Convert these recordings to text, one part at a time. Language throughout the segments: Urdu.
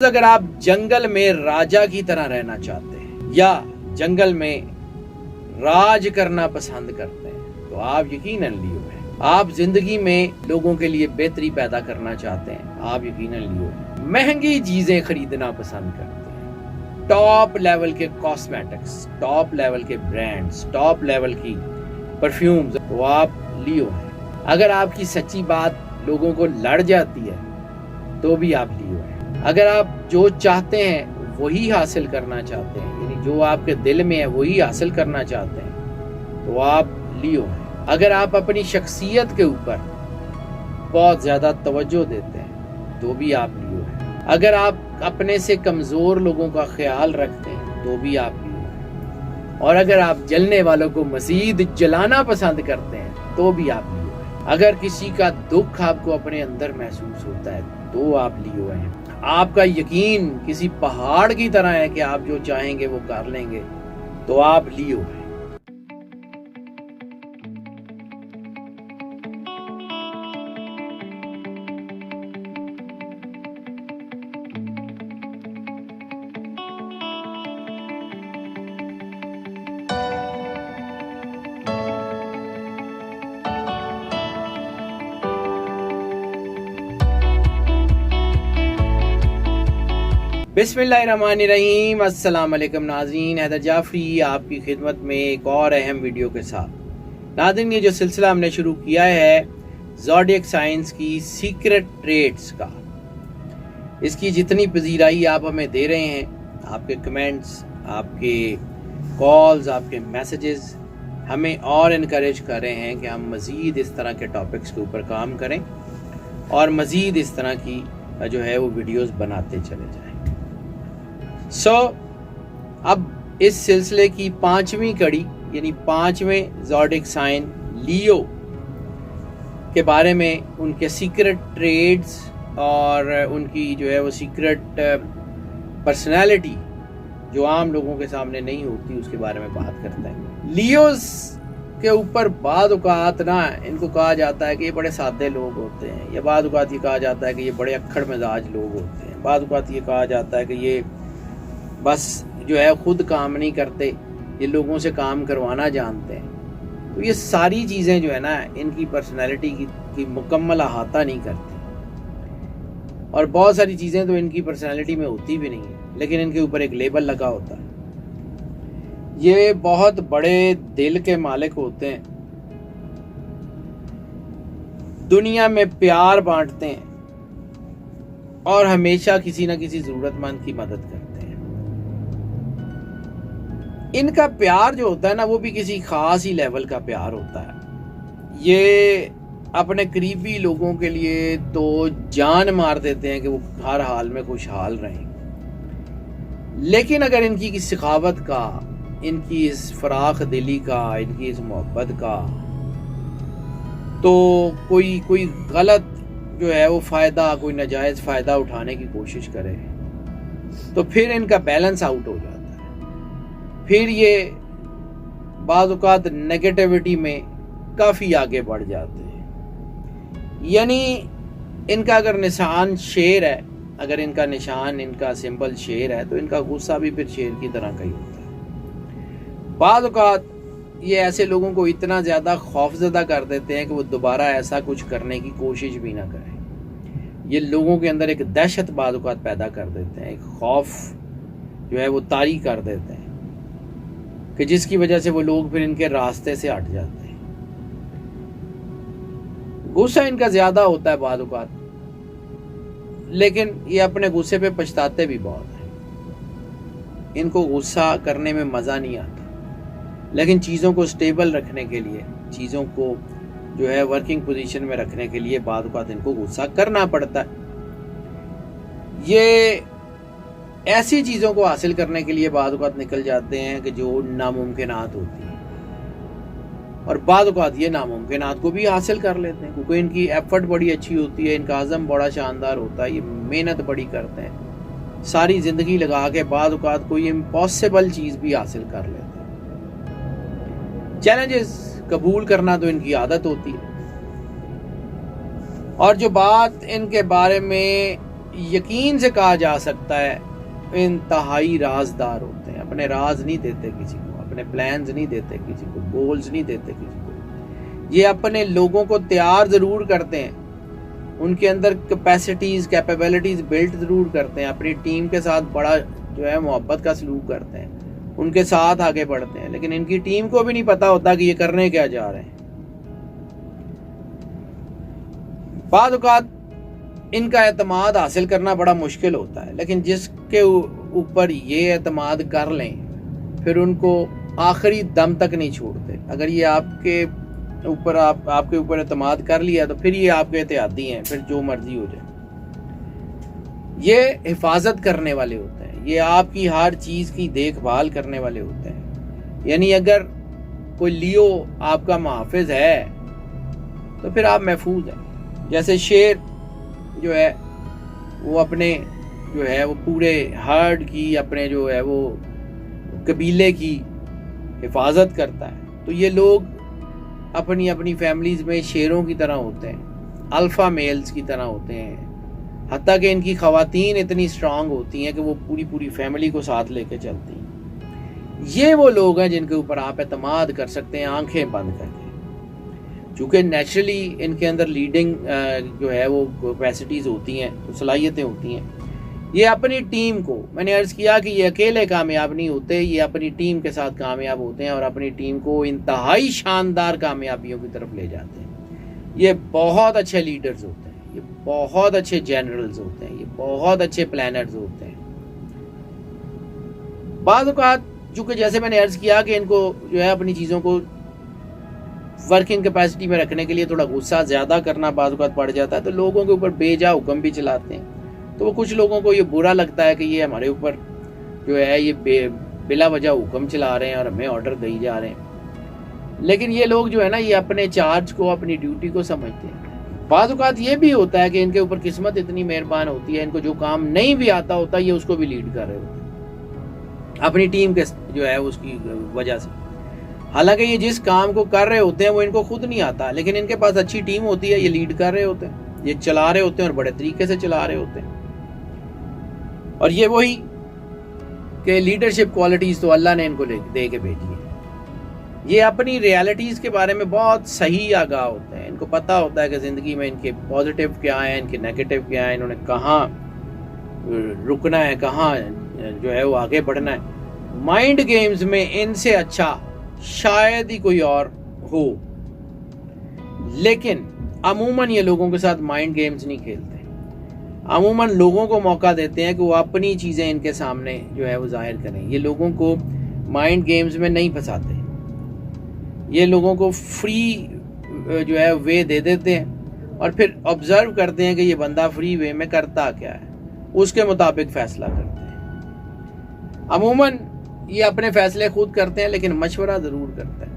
اگر آپ جنگل میں راجا کی طرح رہنا چاہتے ہیں یا جنگل میں راج کرنا پسند کرتے ہیں تو آپ یقیناً لیو ہیں۔ آپ زندگی میں لوگوں کے لیے بہتری پیدا کرنا چاہتے ہیں، آپ یقیناً لیو ہیں۔ مہنگی چیزیں خریدنا پسند کرتے ہیں، ٹاپ لیول کے کاسمیٹکس، ٹاپ لیول کے برانڈز، ٹاپ لیول کی پرفیومز، تو آپ لیو ہیں۔ اگر آپ کی سچی بات لوگوں کو لڑ جاتی ہے تو بھی آپ لیو ہیں۔ اگر آپ جو چاہتے ہیں وہی حاصل کرنا چاہتے ہیں، یعنی جو آپ کے دل میں ہے وہی حاصل کرنا چاہتے ہیں تو آپ لیو ہیں۔ اگر آپ اپنی شخصیت کے اوپر بہت زیادہ توجہ دیتے ہیں تو بھی آپ لیو ہیں۔ اگر آپ اپنے سے کمزور لوگوں کا خیال رکھتے ہیں تو بھی آپ لیو ہیں۔ اور اگر آپ جلنے والوں کو مزید جلانا پسند کرتے ہیں تو بھی آپ لیو ہیں۔ اگر کسی کا دکھ آپ کو اپنے اندر محسوس ہوتا ہے تو آپ لیو ہیں۔ آپ کا یقین کسی پہاڑ کی طرح ہے کہ آپ جو چاہیں گے وہ کر لیں گے تو آپ لیو ہیں۔ بسم اللہ الرحمن الرحیم۔ السلام علیکم ناظرین، حیدر جعفری آپ کی خدمت میں ایک اور اہم ویڈیو کے ساتھ۔ ناظرین، یہ جو سلسلہ ہم نے شروع کیا ہے زوڈیک سائنس کی سیکرٹ ٹریٹس کا، اس کی جتنی پذیرائی آپ ہمیں دے رہے ہیں، آپ کے کمنٹس، آپ کے کالز، آپ کے میسیجز ہمیں اور انکریج کر رہے ہیں کہ ہم مزید اس طرح کے ٹاپکس کے اوپر کام کریں اور مزید اس طرح کی جو ہے وہ ویڈیوز بناتے چلے جائیں۔ اب اس سلسلے کی 5ویں کڑی یعنی 5ویں زوڈیک سائن لیو کے بارے میں، ان کے سیکرٹ ٹریڈز اور ان کی جو ہے وہ سیکرٹ پرسنالٹی جو عام لوگوں کے سامنے نہیں ہوتی، اس کے بارے میں بات کرتے ہیں۔ لیوز کے اوپر بعض اوقات نا ان کو کہا جاتا ہے کہ یہ بڑے سادے لوگ ہوتے ہیں، یا بعض اوقات یہ کہا جاتا ہے کہ یہ بڑے اکھڑ مزاج لوگ ہوتے ہیں، بعض اوقات یہ کہا جاتا ہے کہ یہ بس جو ہے خود کام نہیں کرتے، یہ لوگوں سے کام کروانا جانتے ہیں۔ تو یہ ساری چیزیں جو ہے نا ان کی پرسنالٹی کی مکمل احاطہ نہیں کرتی، اور بہت ساری چیزیں تو ان کی پرسنالٹی میں ہوتی بھی نہیں ہیں، لیکن ان کے اوپر ایک لیبل لگا ہوتا ہے۔ یہ بہت بڑے دل کے مالک ہوتے ہیں، دنیا میں پیار بانٹتے ہیں اور ہمیشہ کسی نہ کسی ضرورت مند کی مدد کرتے ہیں۔ ان کا پیار جو ہوتا ہے نا وہ بھی کسی خاص ہی لیول کا پیار ہوتا ہے۔ یہ اپنے قریبی لوگوں کے لیے تو جان مار دیتے ہیں کہ وہ ہر حال میں خوشحال رہیں، لیکن اگر ان کی سخاوت کا، ان کی اس فراخ دلی کا، ان کی اس محبت کا تو کوئی غلط جو ہے وہ فائدہ، کوئی ناجائز فائدہ اٹھانے کی کوشش کرے تو پھر ان کا بیلنس آؤٹ ہو جاتا ہے۔ پھر یہ بعض اوقات نیگیٹیوٹی میں کافی آگے بڑھ جاتے ہیں۔ یعنی ان کا اگر نشان شیر ہے، اگر ان کا نشان، ان کا سمبل شیر ہے تو ان کا غصہ بھی پھر شیر کی طرح کا ہی ہوتا ہے۔ بعض اوقات یہ ایسے لوگوں کو اتنا زیادہ خوفزدہ کر دیتے ہیں کہ وہ دوبارہ ایسا کچھ کرنے کی کوشش بھی نہ کریں۔ یہ لوگوں کے اندر ایک دہشت بعض اوقات پیدا کر دیتے ہیں، ایک خوف جو ہے وہ طاری کر دیتے ہیں کہ جس کی وجہ سے وہ لوگ پھر ان کے راستے سے ہٹ جاتے ہیں۔ غصہ ان کا زیادہ ہوتا ہے بعض اوقات، لیکن یہ اپنے غصے پہ پچھتاتے بھی بہت ہیں۔ ان کو غصہ کرنے میں مزہ نہیں آتا، لیکن چیزوں کو سٹیبل رکھنے کے لیے، چیزوں کو جو ہے ورکنگ پوزیشن میں رکھنے کے لیے بعض اوقات ان کو غصہ کرنا پڑتا ہے۔ یہ ایسی چیزوں کو حاصل کرنے کے لیے بعض اوقات نکل جاتے ہیں کہ جو ناممکنات ہوتی ہیں، اور بعض اوقات یہ ناممکنات کو بھی حاصل کر لیتے ہیں کیونکہ ان کی ایفرٹ بڑی اچھی ہوتی ہے، ان کا عزم بڑا شاندار ہوتا ہے، یہ محنت بڑی کرتے ہیں، ساری زندگی لگا کے بعض اوقات کوئی امپاسبل چیز بھی حاصل کر لیتے ہیں۔ چیلنجز قبول کرنا تو ان کی عادت ہوتی ہے، اور جو بات ان کے بارے میں یقین سے کہا جا سکتا ہے انتہائی رازدار ہوتے ہیں. اپنے راز نہیں دیتے کسی کو, اپنے پلانز نہیں دیتے کسی کو, گولز نہیں دیتے کسی کو. یہ اپنے لوگوں کو تیار ضرور کرتے ہیں, ان کے اندر کیپیسٹیز کیپیبلٹیز بلڈ ضرور کرتے ہیں, اپنی ٹیم کے ساتھ بڑا جو ہے محبت کا سلوک کرتے ہیں, ان کے ساتھ آگے بڑھتے ہیں, لیکن ان کی ٹیم کو بھی نہیں پتا ہوتا کہ یہ کرنے کیا جا رہے ہیں. بعض اوقات ان کا اعتماد حاصل کرنا بڑا مشکل ہوتا ہے, لیکن جس کے اوپر یہ اعتماد کر لیں پھر ان کو آخری دم تک نہیں چھوڑتے. اگر یہ آپ کے اوپر اعتماد کر لیا تو پھر یہ آپ کے اتحادی ہیں, پھر جو مرضی ہو جائے. یہ حفاظت کرنے والے ہوتے ہیں, یہ آپ کی ہر چیز کی دیکھ بھال کرنے والے ہوتے ہیں. یعنی اگر کوئی لیو آپ کا محافظ ہے تو پھر آپ محفوظ ہیں. جیسے شیر جو ہے وہ اپنے جو ہے وہ پورے ہرڈ کی, اپنے جو ہے وہ قبیلے کی حفاظت کرتا ہے, تو یہ لوگ اپنی فیملیز میں شیروں کی طرح ہوتے ہیں, الفا میلز کی طرح ہوتے ہیں. حتیٰ کہ ان کی خواتین اتنی اسٹرانگ ہوتی ہیں کہ وہ پوری فیملی کو ساتھ لے کے چلتی ہیں. یہ وہ لوگ ہیں جن کے اوپر آپ اعتماد کر سکتے ہیں آنکھیں بند کر کے, چونکہ نیچرلی ان کے اندر لیڈنگ جو ہے وہ کیپیسٹیز ہوتی ہیں, صلاحیتیں ہوتی ہیں. یہ اپنی ٹیم کو, میں نے عرض کیا کہ یہ اکیلے کامیاب نہیں ہوتے, یہ اپنی ٹیم کے ساتھ کامیاب ہوتے ہیں اور اپنی ٹیم کو انتہائی شاندار کامیابیوں کی طرف لے جاتے ہیں. یہ بہت اچھے لیڈرز ہوتے ہیں, یہ بہت اچھے جنرلز ہوتے ہیں, یہ بہت اچھے پلانرز ہوتے ہیں. بعض اوقات چونکہ جیسے میں نے عرض کیا کہ ان کو جو ہے اپنی چیزوں کو ورکنگ کیپیسٹی میں رکھنے کے لیے تھوڑا غصہ زیادہ کرنا بعض اوقات پڑ جاتا ہے, تو لوگوں کے اوپر بے جا حکم بھی چلاتے ہیں. تو وہ کچھ لوگوں کو یہ برا لگتا ہے کہ یہ ہمارے اوپر جو ہے یہ بلا وجہ حکم چلا رہے ہیں اور ہمیں آرڈر دے جا رہے ہیں. لیکن یہ لوگ جو ہے نا یہ اپنے چارج کو, اپنی ڈیوٹی کو سمجھتے ہیں. بعض اوقات یہ بھی ہوتا ہے کہ ان کے اوپر قسمت اتنی مہربان ہوتی ہے, ان کو جو کام نہیں بھی آتا ہوتا یہ اس کو بھی لیڈ کر رہے ہوتے ہیں اپنی ٹیم کے جو ہے اس کی وجہ سے. حالانکہ یہ جس کام کو کر رہے ہوتے ہیں وہ ان کو خود نہیں آتا, لیکن ان کے پاس اچھی ٹیم ہوتی ہے, یہ لیڈ کر رہے ہوتے ہیں, یہ چلا رہے ہوتے ہیں اور بڑے طریقے سے چلا رہے ہوتے ہیں. اور یہ وہی کہ لیڈرشپ کوالٹیز تو اللہ نے ان کو دے کے بھیجی ہے. یہ اپنی ریالٹیز کے بارے میں بہت صحیح آگاہ ہوتے ہیں, ان کو پتہ ہوتا ہے کہ زندگی میں ان کے پازیٹیو کیا ہیں, ان کے نیگیٹو کیا ہیں, انہوں نے کہاں رکنا ہے, کہاں جو ہے وہ آگے بڑھنا ہے. مائنڈ گیمز میں ان سے اچھا شاید ہی کوئی اور ہو, لیکن عموماً یہ لوگوں کے ساتھ مائنڈ گیمز نہیں کھیلتے. عموماً لوگوں کو موقع دیتے ہیں کہ وہ اپنی چیزیں ان کے سامنے جو ہے وہ ظاہر کریں. یہ لوگوں کو مائنڈ گیمز میں نہیں پھنساتے, یہ لوگوں کو فری جو ہے وے دے دیتے ہیں اور پھر آبزرو کرتے ہیں کہ یہ بندہ فری وے میں کرتا کیا ہے, اس کے مطابق فیصلہ کرتے ہیں. عموماً یہ اپنے فیصلے خود کرتے ہیں لیکن مشورہ ضرور کرتے ہیں.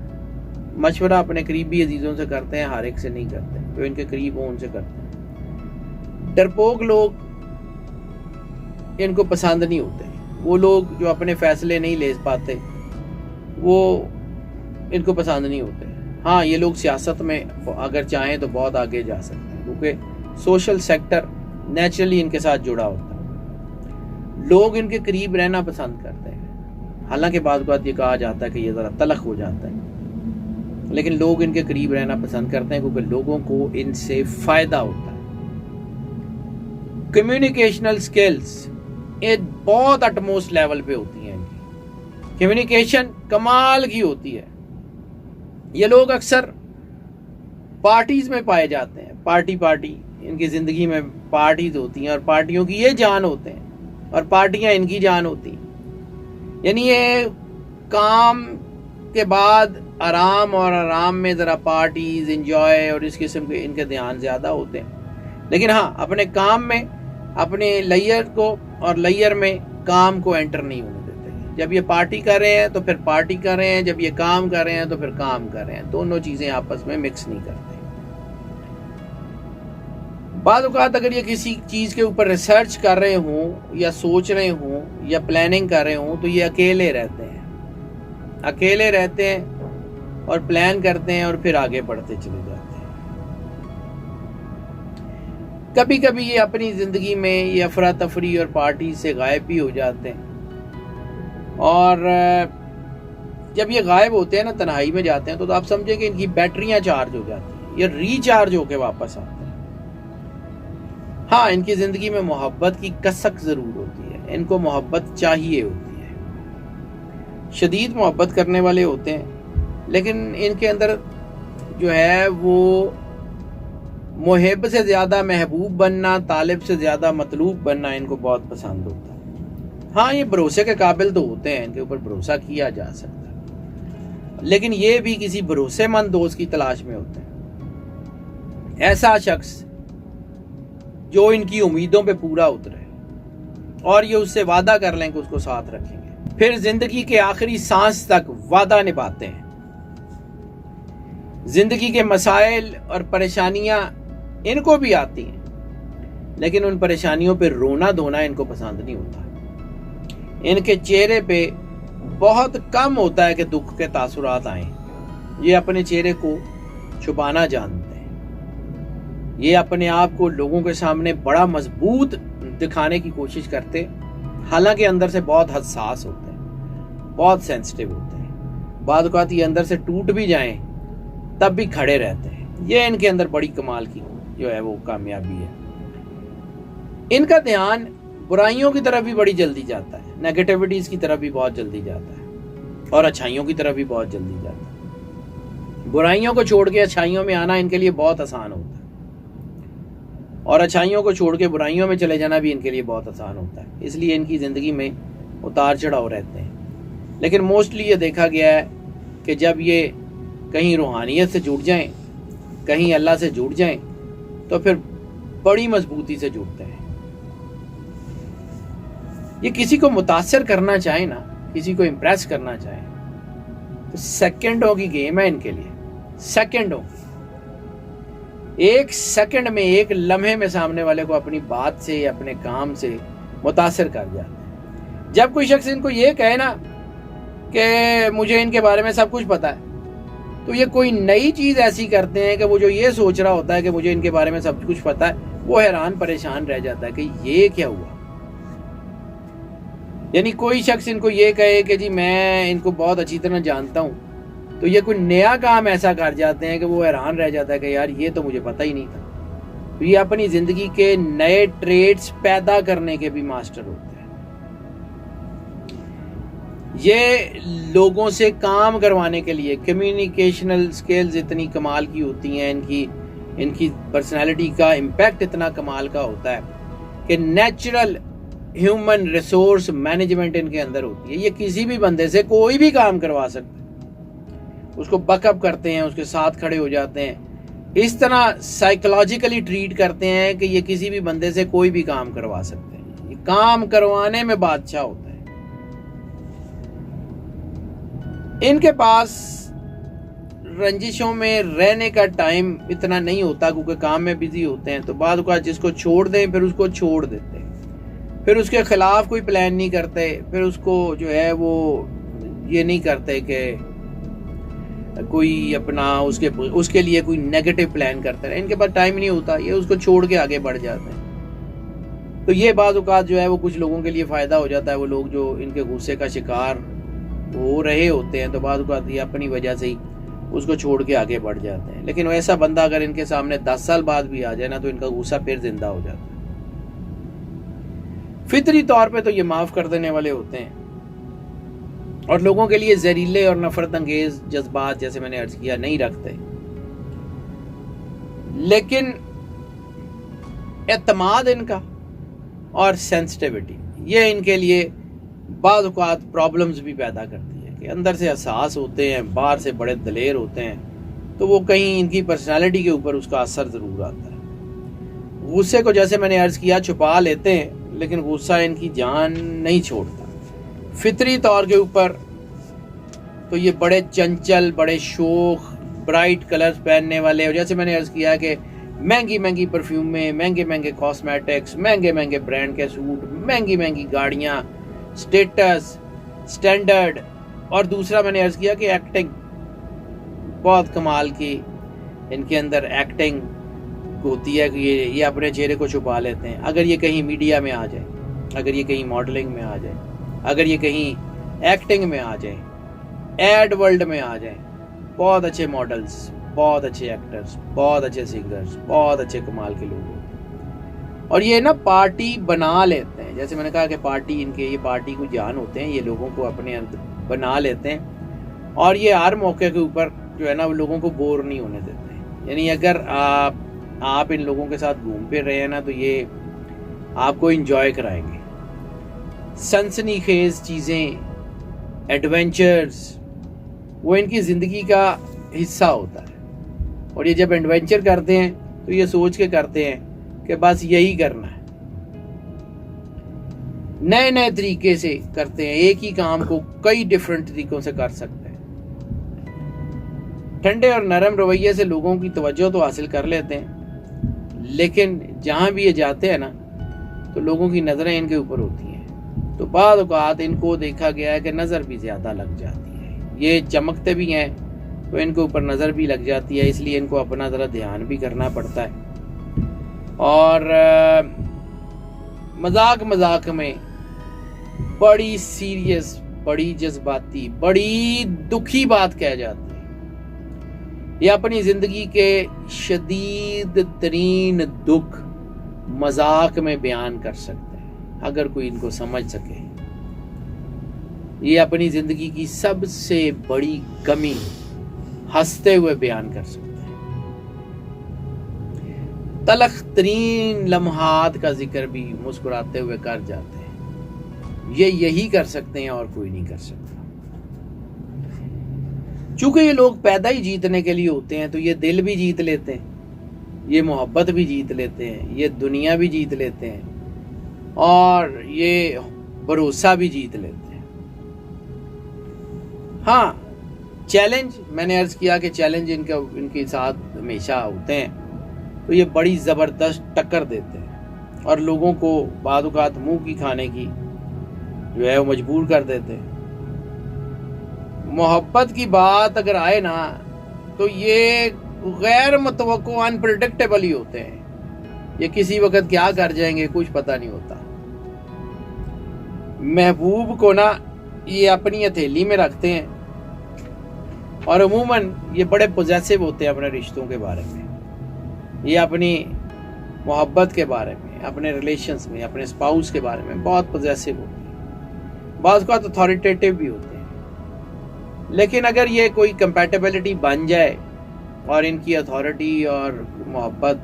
مشورہ اپنے قریبی عزیزوں سے کرتے ہیں, ہر ایک سے نہیں کرتے, جو ان کے قریب ہوں ان سے کرتے ہیں. ڈرپوک لوگ ان کو پسند نہیں ہوتے, وہ لوگ جو اپنے فیصلے نہیں لے پاتے وہ ان کو پسند نہیں ہوتے. ہاں یہ لوگ سیاست میں اگر چاہیں تو بہت آگے جا سکتے ہیں کیونکہ سوشل سیکٹر نیچرلی ان کے ساتھ جڑا ہوتا ہے. لوگ ان کے قریب رہنا پسند کرتے ہیں, حالانکہ بعض اوقات یہ کہا جاتا ہے کہ یہ ذرا تلخ ہو جاتا ہے, لیکن لوگ ان کے قریب رہنا پسند کرتے ہیں کیونکہ لوگوں کو ان سے فائدہ ہوتا ہے. کمیونیکیشنل سکلز ایک بہت اٹموسٹ لیول پہ ہوتی ہیں. ان کی کمیونیکیشن کمال کی ہوتی ہے. یہ لوگ اکثر پارٹیز میں پائے جاتے ہیں, پارٹی ان کی زندگی میں پارٹیز ہوتی ہیں اور پارٹیوں کی یہ جان ہوتے ہیں اور پارٹیاں ان کی جان ہوتی ہیں. یعنی یہ کام کے بعد آرام میں ذرا پارٹیز انجوائے اور اس قسم کے ان کے دھیان زیادہ ہوتے ہیں. لیکن ہاں اپنے کام میں اپنے لیئر کو اور لیئر میں کام کو انٹر نہیں ہونے دیتے. جب یہ پارٹی کر رہے ہیں تو پھر پارٹی کر رہے ہیں, جب یہ کام کر رہے ہیں تو پھر کام کر رہے ہیں, دونوں چیزیں آپس میں مکس نہیں کرتے. بعض اوقات اگر یہ کسی چیز کے اوپر ریسرچ کر رہے ہوں یا سوچ رہے ہوں یا پلاننگ کر رہے ہوں تو یہ اکیلے رہتے ہیں اور پلان کرتے ہیں اور پھر آگے بڑھتے چلے جاتے ہیں. کبھی کبھی یہ اپنی زندگی میں یہ افراتفری اور پارٹی سے غائب بھی ہو جاتے ہیں، اور جب یہ غائب ہوتے ہیں نا، تنہائی میں جاتے ہیں، تو آپ سمجھیں کہ ان کی بیٹریاں چارج ہو جاتی ہیں، یہ ریچارج ہو کے واپس آتے ہیں۔ ہاں، ان کی زندگی میں محبت کی کسک ضرور ہوتی ہے، ان کو محبت چاہیے ہوتی ہے، شدید محبت کرنے والے ہوتے ہیں، لیکن ان کے اندر جو ہے وہ محب سے زیادہ محبوب بننا، طالب سے زیادہ مطلوب بننا ان کو بہت پسند ہوتا ہے۔ ہاں، یہ بھروسے کے قابل تو ہوتے ہیں، ان کے اوپر بھروسہ کیا جا سکتا ہے، لیکن یہ بھی کسی بھروسے مند دوست کی تلاش میں ہوتے ہیں، ایسا شخص جو ان کی امیدوں پہ پورا اترے اور یہ اس سے وعدہ کر لیں کہ اس کو ساتھ رکھیں گے، پھر زندگی کے آخری سانس تک وعدہ نبھاتے ہیں۔ زندگی کے مسائل اور پریشانیاں ان کو بھی آتی ہیں، لیکن ان پریشانیوں پہ رونا دھونا ان کو پسند نہیں ہوتا۔ ان کے چہرے پہ بہت کم ہوتا ہے کہ دکھ کے تاثرات آئیں، یہ اپنے چہرے کو چھپانا جانتے ہیں، یہ اپنے آپ کو لوگوں کے سامنے بڑا مضبوط دکھانے کی کوشش کرتے، حالانکہ اندر سے بہت حساس ہوتے ہیں، بہت سینسٹیو ہوتے ہیں، بعض اوقات یہ اندر سے ٹوٹ بھی جائیں تب بھی کھڑے رہتے ہیں۔ یہ ان کے اندر بڑی کمال کی جو ہے وہ کامیابی ہے۔ ان کا دھیان برائیوں کی طرف بھی بڑی جلدی جاتا ہے، نیگیٹیوٹیز کی طرف بھی بہت جلدی جاتا ہے، اور اچھائیوں کی طرف بھی بہت جلدی جاتا ہے۔ برائیوں کو چھوڑ کے اچھائیوں میں آنا ان کے لیے بہت آسان ہوتا ہے، اور اچھائیوں کو چھوڑ کے برائیوں میں چلے جانا بھی ان کے لیے بہت آسان ہوتا ہے، اس لیے ان کی زندگی میں اتار چڑھاؤ رہتے ہیں۔ لیکن موسٹلی یہ دیکھا گیا ہے کہ جب یہ کہیں روحانیت سے جڑ جائیں، کہیں اللہ سے جڑ جائیں، تو پھر بڑی مضبوطی سے جڑتے ہیں۔ یہ کسی کو متاثر کرنا چاہیں نا، کسی کو امپریس کرنا چاہیں، تو سیکنڈوں کی گیم ہے ان کے لیے، سیکنڈوں، ایک سیکنڈ میں، ایک لمحے میں سامنے والے کو اپنی بات سے، اپنے کام سے متاثر کر جاتے ہیں۔ جب کوئی شخص ان کو یہ کہے نا کہ مجھے ان کے بارے میں سب کچھ پتا ہے، تو یہ کوئی نئی چیز ایسی کرتے ہیں کہ وہ جو یہ سوچ رہا ہوتا ہے کہ مجھے ان کے بارے میں سب کچھ پتا ہے، وہ حیران پریشان رہ جاتا ہے کہ یہ کیا ہوا۔ یعنی کوئی شخص ان کو یہ کہے کہ جی میں ان کو بہت اچھی طرح جانتا ہوں، تو یہ کوئی نیا کام ایسا کر جاتے ہیں کہ وہ حیران رہ جاتا ہے کہ یار یہ تو مجھے پتہ ہی نہیں تھا۔ تو یہ اپنی زندگی کے نئے ٹریٹس پیدا کرنے کے بھی ماسٹر ہوتے ہیں۔ یہ لوگوں سے کام کروانے کے لیے کمیونیکیشنل سکلز اتنی کمال کی ہوتی ہیں، ان کی پرسنالٹی کا امپیکٹ اتنا کمال کا ہوتا ہے کہ نیچرل ہیومن ریسورس مینجمنٹ ان کے اندر ہوتی ہے۔ یہ کسی بھی بندے سے کوئی بھی کام کروا سکتے ہیں، اس کو بیک اپ کرتے ہیں، اس کے ساتھ کھڑے ہو جاتے ہیں، اس طرح سائیکولوجیکلی ٹریٹ کرتے ہیں کہ یہ کسی بھی بندے سے کوئی بھی کام کروا سکتے ہیں، یہ کام کروانے میں بادشاہ ہوتا ہے۔ ان کے پاس رنجشوں میں رہنے کا ٹائم اتنا نہیں ہوتا کیونکہ کام میں بزی ہوتے ہیں، تو بعد اوقات جس کو چھوڑ دیں پھر اس کو چھوڑ دیتے ہیں، پھر اس کے خلاف کوئی پلان نہیں کرتے، پھر اس کو جو ہے وہ یہ نہیں کرتے کہ کوئی اپنا اس کے لیے کوئی نیگیٹو پلان کرتا ہے، ان کے پاس ٹائم نہیں ہوتا، یہ اس کو چھوڑ کے آگے بڑھ جاتے ہیں۔ تو یہ بعض اوقات جو ہے وہ کچھ لوگوں کے لیے فائدہ ہو جاتا ہے، وہ لوگ جو ان کے غصے کا شکار ہو رہے ہوتے ہیں تو بعض اوقات یہ اپنی وجہ سے ہی اس کو چھوڑ کے آگے بڑھ جاتے ہیں۔ لیکن ایسا بندہ اگر ان کے سامنے 10 سال بعد بھی آ جائے نا، تو ان کا غصہ پھر زندہ ہو جاتا ہے۔ فطری طور پہ تو یہ معاف کر دینے والے ہوتے ہیں، اور لوگوں کے لیے زہریلے اور نفرت انگیز جذبات جیسے میں نے عرض کیا نہیں رکھتے، لیکن اعتماد ان کا اور سینسٹیوٹی یہ ان کے لیے بعض اوقات پرابلمز بھی پیدا کرتی ہے کہ اندر سے حساس ہوتے ہیں، باہر سے بڑے دلیر ہوتے ہیں، تو وہ کہیں ان کی پرسنالٹی کے اوپر اس کا اثر ضرور آتا ہے۔ غصے کو جیسے میں نے عرض کیا چھپا لیتے ہیں، لیکن غصہ ان کی جان نہیں چھوڑتا۔ فطری طور کے اوپر تو یہ بڑے چنچل، بڑے شوخ، برائٹ کلرز پہننے والے، اور جیسے میں نے عرض کیا کہ مہنگی مہنگی پرفیومیں، مہنگے مہنگے کاسمیٹکس، مہنگے مہنگے برانڈ کے سوٹ، مہنگی مہنگی گاڑیاں، سٹیٹس، سٹینڈرڈ، اور دوسرا میں نے عرض کیا کہ ایکٹنگ بہت کمال کی ان کے اندر ایکٹنگ ہوتی ہے کہ یہ اپنے چہرے کو چھپا لیتے ہیں. اگر یہ کہیں میڈیا میں آ جائے, اگر یہ کہیں ماڈلنگ میں آ جائے, اگر یہ کہیں ایکٹنگ میں آ جائیں, ایڈ ورلڈ میں آ جائیں, بہت اچھے ماڈلز, بہت اچھے ایکٹرز, بہت اچھے سنگرز, بہت اچھے کمال کے لوگ ہوتے ہیں. اور یہ نا پارٹی بنا لیتے ہیں. جیسے میں نے کہا کہ پارٹی ان کے, یہ پارٹی کو جان ہوتے ہیں, یہ لوگوں کو اپنے اندر بنا لیتے ہیں. اور یہ ہر موقع کے اوپر جو ہے نا وہ لوگوں کو بور نہیں ہونے دیتے ہیں. یعنی اگر آپ ان لوگوں کے ساتھ گھوم پھر رہے ہیں نا تو یہ آپ کو انجوائے کرائیں گے. سنسنی خیز چیزیں, ایڈونچرز, وہ ان کی زندگی کا حصہ ہوتا ہے. اور یہ جب ایڈونچر کرتے ہیں تو یہ سوچ کے کرتے ہیں کہ بس یہی کرنا ہے. نئے نئے طریقے سے کرتے ہیں, ایک ہی کام کو کئی ڈیفرنٹ طریقوں سے کر سکتے ہیں. ٹھنڈے اور نرم رویے سے لوگوں کی توجہ تو حاصل کر لیتے ہیں, لیکن جہاں بھی یہ جاتے ہیں نا تو لوگوں کی نظریں ان کے اوپر ہوتی ہیں. تو بعض اوقات ان کو دیکھا گیا ہے کہ نظر بھی زیادہ لگ جاتی ہے. یہ چمکتے بھی ہیں تو ان کے اوپر نظر بھی لگ جاتی ہے, اس لیے ان کو اپنا ذرا دھیان بھی کرنا پڑتا ہے. اور مذاق میں بڑی سیریس, بڑی جذباتی, بڑی دکھی بات کہہ جاتی ہے. یہ اپنی زندگی کے شدید ترین دکھ مذاق میں بیان کر سکتے ہیں اگر کوئی ان کو سمجھ سکے. یہ اپنی زندگی کی سب سے بڑی کمی ہنستے ہوئے بیان کر سکتے ہیں. تلخ ترین لمحات کا ذکر بھی مسکراتے ہوئے کر جاتے ہیں. یہ یہی کر سکتے ہیں اور کوئی نہیں کر سکتا. چونکہ یہ لوگ پیدا ہی جیتنے کے لیے ہوتے ہیں تو یہ دل بھی جیت لیتے ہیں, یہ محبت بھی جیت لیتے ہیں, یہ دنیا بھی جیت لیتے ہیں, اور یہ بھروسہ بھی جیت لیتے ہیں. ہاں چیلنج, میں نے عرض کیا کہ چیلنج ان کے ساتھ ہمیشہ ہوتے ہیں تو یہ بڑی زبردست ٹکر دیتے ہیں اور لوگوں کو بعض اوقات منہ کی کھانے کی جو ہے وہ مجبور کر دیتے ہیں. محبت کی بات اگر آئے نا تو یہ غیر متوقع, انپریڈکٹیبل ہی ہوتے ہیں. یہ کسی وقت کیا کر جائیں گے کچھ پتہ نہیں ہوتا. محبوب کو نا یہ اپنی ہتھیلی میں رکھتے ہیں اور عموماً یہ بڑے پوزیسو ہوتے ہیں اپنے رشتوں کے بارے میں. یہ اپنی محبت کے بارے میں, اپنے ریلیشنز میں, اپنے اسپاؤس کے بارے میں بہت پوزیسو ہوتے ہیں. بعض اوقات اتھارٹیٹیو بھی ہوتے ہیں. لیکن اگر یہ کوئی کمپیٹیبلٹی بن جائے اور ان کی اتھارٹی اور محبت,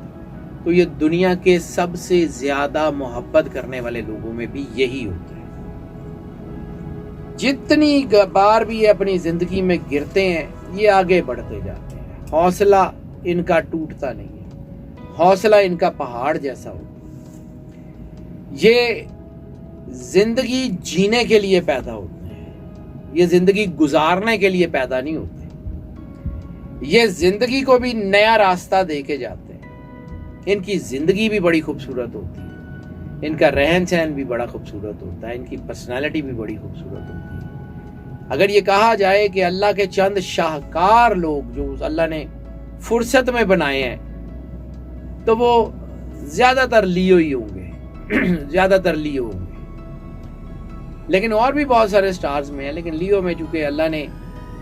تو یہ دنیا کے سب سے زیادہ محبت کرنے والے لوگوں میں بھی یہی ہوتا ہے. جتنی بار بھی یہ اپنی زندگی میں گرتے ہیں یہ آگے بڑھتے جاتے ہیں. حوصلہ ان کا ٹوٹتا نہیں ہے, حوصلہ ان کا پہاڑ جیسا ہوتا ہے. یہ زندگی جینے کے لیے پیدا ہوتے ہیں, یہ زندگی گزارنے کے لیے پیدا نہیں ہوتے. یہ زندگی کو بھی نیا راستہ دے کے جاتے ہیں. ان کی زندگی بھی بڑی خوبصورت ہوتی ہے, ان کا رہن سہن بھی بڑا خوبصورت ہوتا ہے, ان کی پرسنالٹی بھی بڑی خوبصورت ہوتی ہے. اگر یہ کہا جائے کہ اللہ کے چند شاہکار لوگ جو اللہ نے فرصت میں بنائے ہیں تو وہ زیادہ تر لیو ہی ہوں گے, زیادہ تر لیو ہوں گے. لیکن اور بھی بہت سارے سٹارز میں ہیں, لیکن لیو میں چونکہ اللہ نے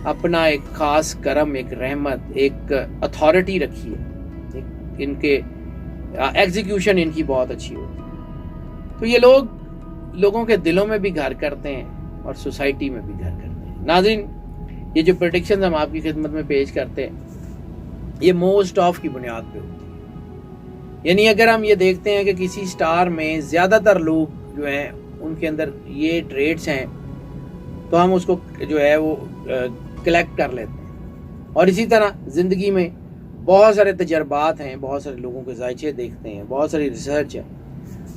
اپنا ایک خاص کرم, ایک رحمت, ایک اتھارٹی رکھی ہے, ان کے ایگزیکیوشن ان کی بہت اچھی ہوتی ہے, تو یہ لوگ لوگوں کے دلوں میں بھی گھر کرتے ہیں اور سوسائٹی میں بھی گھر کرتے ہیں. ناظرین, یہ جو پریڈکشنز ہم آپ کی خدمت میں پیش کرتے ہیں یہ موسٹ آف کی بنیاد پہ ہوتی ہے. یعنی اگر ہم یہ دیکھتے ہیں کہ کسی سٹار میں زیادہ تر لوگ جو ہیں ان کے اندر یہ ٹریٹس ہیں تو ہم اس کو جو ہے وہ کلیکٹ کر لیتے ہیں. اور اسی طرح زندگی میں بہت سارے تجربات ہیں, بہت سارے لوگوں کے ذائچے دیکھتے ہیں, بہت ساری ریسرچ ہے,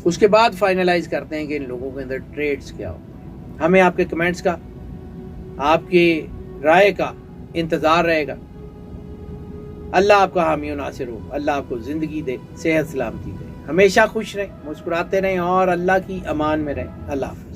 اس کے بعد فائنلائز کرتے ہیں کہ ان لوگوں کے اندر ٹریٹس کیا ہو. ہمیں آپ کے کمنٹس کا, آپ کی رائے کا انتظار رہے گا. اللہ آپ کا حامی و ناصر ہو, اللہ آپ کو زندگی دے, صحت سلامتی دے, ہمیشہ خوش رہیں, مسکراتے رہیں اور اللہ کی امان میں رہیں. اللہ حافظ.